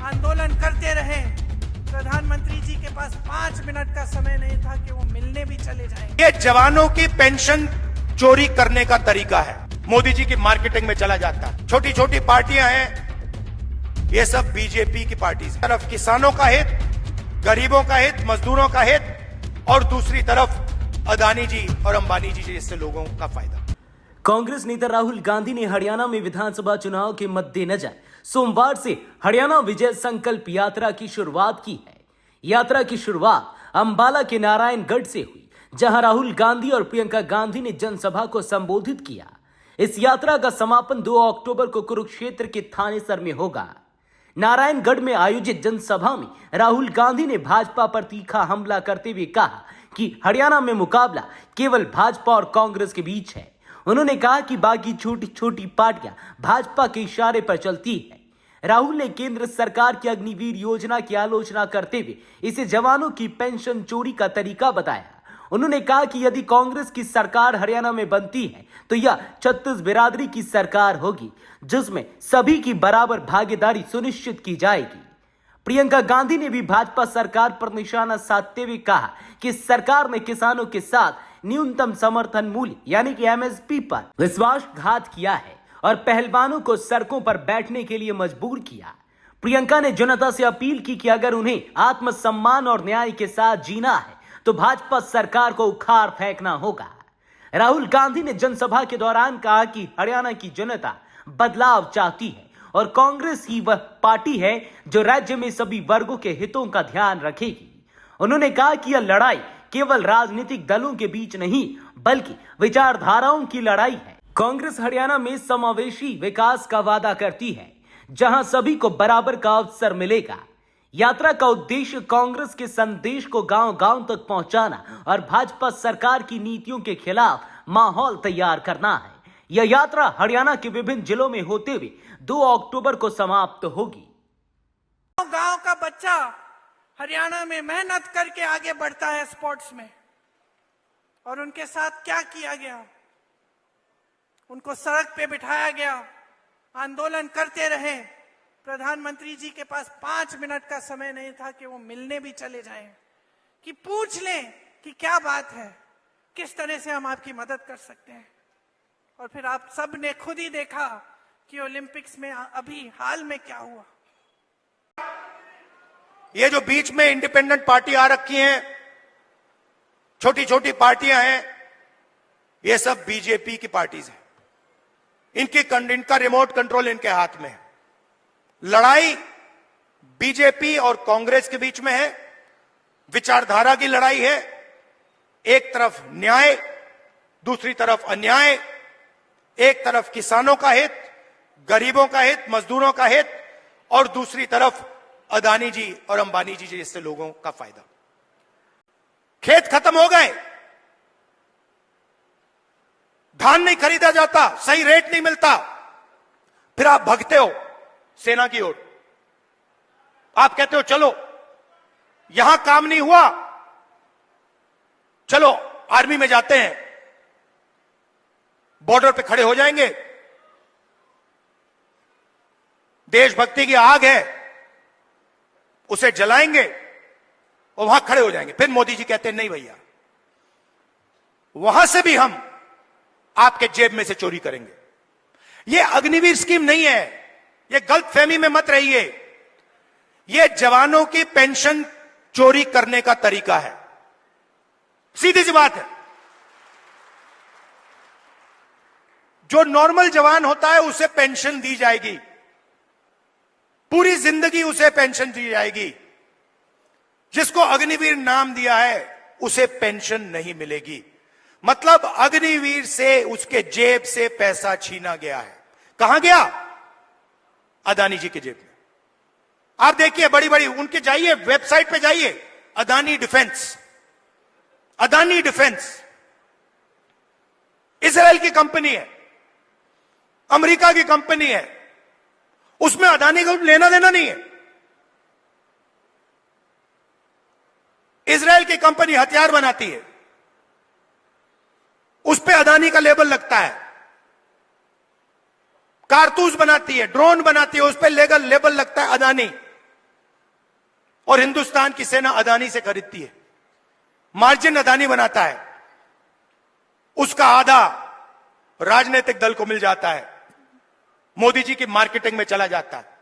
आंदोलन करते रहे। प्रधानमंत्री जी के पास 5 मिनट का समय नहीं था कि वो मिलने भी चले जाएंगे। ये जवानों की पेंशन चोरी करने का तरीका है, मोदी जी की मार्केटिंग में चला जाता है। छोटी छोटी पार्टियां हैं, ये सब बीजेपी की पार्टी है। तरफ किसानों का हित, गरीबों का हित, मजदूरों का हित, और दूसरी तरफ अदानी जी और अंबानी जी जैसे लोगों का फायदा। कांग्रेस नेता राहुल गांधी ने हरियाणा में विधानसभा चुनाव के मद्देनजर सोमवार से हरियाणा विजय संकल्प यात्रा की शुरुआत की है। यात्रा की शुरुआत अंबाला के नारायणगढ़ से हुई, जहां राहुल गांधी और प्रियंका गांधी ने जनसभा को संबोधित किया। इस यात्रा का समापन 2 अक्टूबर को कुरुक्षेत्र के थानेसर में होगा। नारायणगढ़ में आयोजित जनसभा में राहुल गांधी ने भाजपा पर तीखा हमला करते हुए कहा कि हरियाणा में मुकाबला केवल भाजपा और कांग्रेस के बीच है। उन्होंने कहा कि बाकी छोटी छोटी पार्टियां भाजपा के इशारे पर चलती है। राहुल ने केंद्र सरकार की अग्निवीर योजना की आलोचना करते हुए इसे जवानों की पेंशन चोरी का तरीका बताया। उन्होंने कहा कि यदि कांग्रेस की सरकार हरियाणा में बनती है तो यह छत्तीस बिरादरी की सरकार होगी, जिसमें सभी की बराबर भागीदारी सुनिश्चित की जाएगी। प्रियंका गांधी ने भी भाजपा सरकार पर निशाना साधते हुए कहा कि सरकार ने किसानों के साथ न्यूनतम समर्थन मूल्य यानी कि एमएसपी पर विश्वासघात किया है और पहलवानों को सड़कों पर बैठने के लिए मजबूर किया। प्रियंका ने जनता से अपील की कि अगर उन्हें आत्मसम्मान और न्याय के साथ जीना है तो भाजपा सरकार को उखाड़ फेंकना होगा। राहुल गांधी ने जनसभा के दौरान कहा कि हरियाणा की जनता बदलाव चाहती है और कांग्रेस ही वह पार्टी है जो राज्य में सभी वर्गों के हितों का ध्यान रखेगी। उन्होंने कहा कि यह लड़ाई केवल राजनीतिक दलों के बीच नहीं बल्कि विचारधाराओं की लड़ाई है। कांग्रेस हरियाणा में समावेशी विकास का वादा करती है, जहां सभी को बराबर का अवसर मिलेगा। यात्रा का उद्देश्य कांग्रेस के संदेश को गांव-गांव तक पहुंचाना और भाजपा सरकार की नीतियों के खिलाफ माहौल तैयार करना है। यह यात्रा हरियाणा के विभिन्न जिलों में होते हुए 2 अक्टूबर को समाप्त होगी। गांव का बच्चा हरियाणा में मेहनत करके आगे बढ़ता है स्पोर्ट्स में, और उनके साथ क्या किया गया? उनको सड़क पे बिठाया गया, आंदोलन करते रहे। प्रधानमंत्री जी के पास 5 मिनट का समय नहीं था कि वो मिलने भी चले जाएं, कि पूछ लें कि क्या बात है, किस तरह से हम आपकी मदद कर सकते हैं। और फिर आप सब ने खुद ही देखा कि ओलंपिक्स में अभी हाल में क्या हुआ। ये जो बीच में इंडिपेंडेंट पार्टी आ रखी हैं, छोटी छोटी पार्टियां हैं, ये सब बीजेपी की पार्टीज हैं। इनका रिमोट कंट्रोल इनके हाथ में है। लड़ाई बीजेपी और कांग्रेस के बीच में है, विचारधारा की लड़ाई है। एक तरफ न्याय, दूसरी तरफ अन्याय। एक तरफ किसानों का हित, गरीबों का हित, मजदूरों का हित, और दूसरी तरफ अदानी जी और अंबानी जी जैसे लोगों का फायदा। खेत खत्म हो गए, धान नहीं खरीदा जाता, सही रेट नहीं मिलता, फिर आप भगते हो सेना की ओर। आप कहते हो चलो यहां काम नहीं हुआ, चलो आर्मी में जाते हैं, बॉर्डर पे खड़े हो जाएंगे, देशभक्ति की आग है उसे जलाएंगे और वहां खड़े हो जाएंगे। फिर मोदी जी कहते हैं नहीं भैया, वहां से भी हम आपके जेब में से चोरी करेंगे। यह अग्निवीर स्कीम नहीं है, यह गलतफहमी में मत रहिए। यह जवानों की पेंशन चोरी करने का तरीका है, सीधी सी बात है। जो नॉर्मल जवान होता है उसे पेंशन दी जाएगी, पूरी जिंदगी उसे पेंशन दी जाएगी। जिसको अग्निवीर नाम दिया है उसे पेंशन नहीं मिलेगी। मतलब अग्निवीर से उसके जेब से पैसा छीना गया है। कहां गया? अदानी जी की जेब में। आप देखिए बड़ी बड़ी उनके, जाइए वेबसाइट पे जाइए, Adani defence, Adani defence Israel की कंपनी है, अमेरिका की कंपनी है, उसमें अदानी को लेना देना नहीं है। इजराइल की कंपनी हथियार बनाती है, उस पे अदानी का लेबल लगता है। कारतूस बनाती है, ड्रोन बनाती है, उस पे लेबल लगता है अदानी। और हिंदुस्तान की सेना अदानी से खरीदती है, मार्जिन अदानी बनाता है, उसका आधा राजनीतिक दल को मिल जाता है, मोदी जी की मार्केटिंग में चला जाता है।